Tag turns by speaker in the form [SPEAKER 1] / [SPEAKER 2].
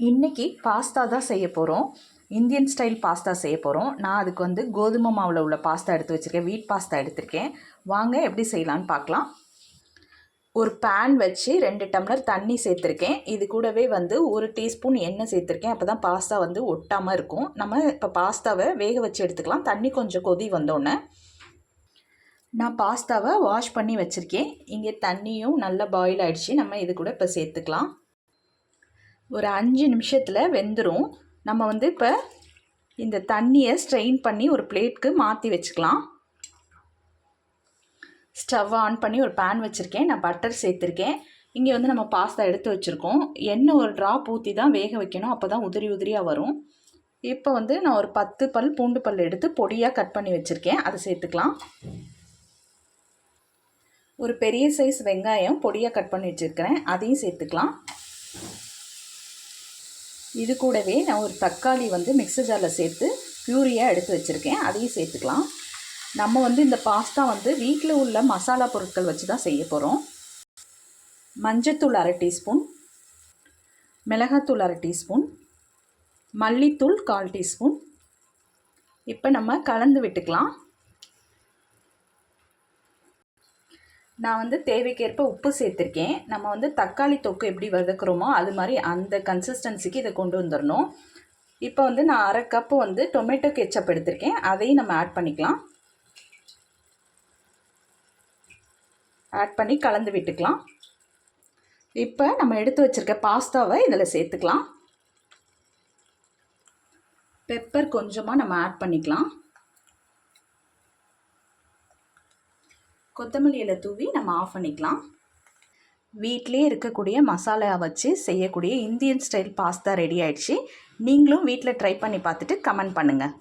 [SPEAKER 1] இன்றைக்கி பாஸ்தா தான் செய்ய போகிறோம். இந்தியன் ஸ்டைல் பாஸ்தா செய்ய போகிறோம். நான் அதுக்கு வந்து கோதுமை மாவில் உள்ள பாஸ்தா எடுத்து வச்சுருக்கேன். வீட் பாஸ்தா எடுத்திருக்கேன். வாங்க எப்படி செய்யலான்னு பார்க்கலாம். ஒரு பேன் வச்சு 2 டம்ளர் தண்ணி சேர்த்துருக்கேன். இது கூடவே வந்து 1 டீஸ்பூன் எண்ணெய் சேர்த்துருக்கேன். அப்போ தான் பாஸ்தா வந்து ஒட்டாமல் இருக்கும். நம்ம இப்போ பாஸ்தாவை வேக வச்சு எடுத்துக்கலாம். தண்ணி கொஞ்சம் கொதி வந்தோடனே நான் பாஸ்தாவை வாஷ் பண்ணி வச்சுருக்கேன். இங்கே தண்ணியும் நல்லா பாயில் ஆகிடுச்சு. நம்ம இது கூட இப்போ சேர்த்துக்கலாம். ஒரு 5 நிமிஷத்தில் வெந்துடும். நம்ம வந்து இப்போ இந்த தண்ணியை ஸ்ட்ரெயின் பண்ணி ஒரு பிளேட்க்கு மாற்றி வச்சுக்கலாம். ஸ்டவ் ஆன் பண்ணி ஒரு பேன் வச்சுருக்கேன். நான் பட்டர் சேர்த்துருக்கேன். இங்கே வந்து நம்ம பாஸ்தா எடுத்து வச்சுருக்கோம். எண்ணெய் ஒரு ட்ராப் ஊற்றி தான் வேக வைக்கணும். அப்போ தான் உதிரி உதிரியாக வரும். இப்போ வந்து நான் ஒரு 10 பல் பூண்டு பல் எடுத்து பொடியாக கட் பண்ணி வச்சுருக்கேன். அதை சேர்த்துக்கலாம். ஒரு பெரிய சைஸ் வெங்காயம் பொடியாக கட் பண்ணி வச்சுருக்கிறேன். அதையும் சேர்த்துக்கலாம். இது கூடவே நான் ஒரு தக்காளி வந்து மிக்ஸர் ஜாரில் சேர்த்து பியூரியாக எடுத்து வச்சுருக்கேன். அதையும் சேர்த்துக்கலாம். நம்ம வந்து இந்த பாஸ்தா வந்து வீட்டில் உள்ள மசாலா பொருட்கள் வச்சு தான் செய்ய போகிறோம். மஞ்சத்தூள் 1/2 டீஸ்பூன், மிளகாத்தூள் 1/2 டீஸ்பூன், மல்லித்தூள் 1/4 டீஸ்பூன். இப்போ நம்ம கலந்து விட்டுக்கலாம். நான் வந்து தேவைக்கேற்ப உப்பு சேர்த்துருக்கேன். நம்ம வந்து தக்காளி தொக்கு எப்படி வதக்குறோமோ அது மாதிரி அந்த கன்சிஸ்டன்சிக்கு இதை கொண்டு வந்துடணும். இப்போ வந்து நான் 1/2 கப்பு வந்து டொமேட்டோ கெச்சப் எடுத்திருக்கேன். அதையும் நம்ம ஆட் பண்ணிக்கலாம். ஆட் பண்ணி கலந்து விட்டுக்கலாம். இப்போ நம்ம எடுத்து வச்சுருக்க பாஸ்தாவை இதில் சேர்த்துக்கலாம். பெப்பர் கொஞ்சமாக நம்ம ஆட் பண்ணிக்கலாம். கொத்தமல்லி இலை தூவி நம்ம ஆஃப் பண்ணிக்கலாம். வீட்டிலே இருக்கக்கூடிய மசாலா வச்சு செய்யக்கூடிய இந்தியன் ஸ்டைல் பாஸ்தா ரெடி ஆயிடுச்சு. நீங்களும் வீட்டில் ட்ரை பண்ணி பார்த்துட்டு கமெண்ட் பண்ணுங்கள்.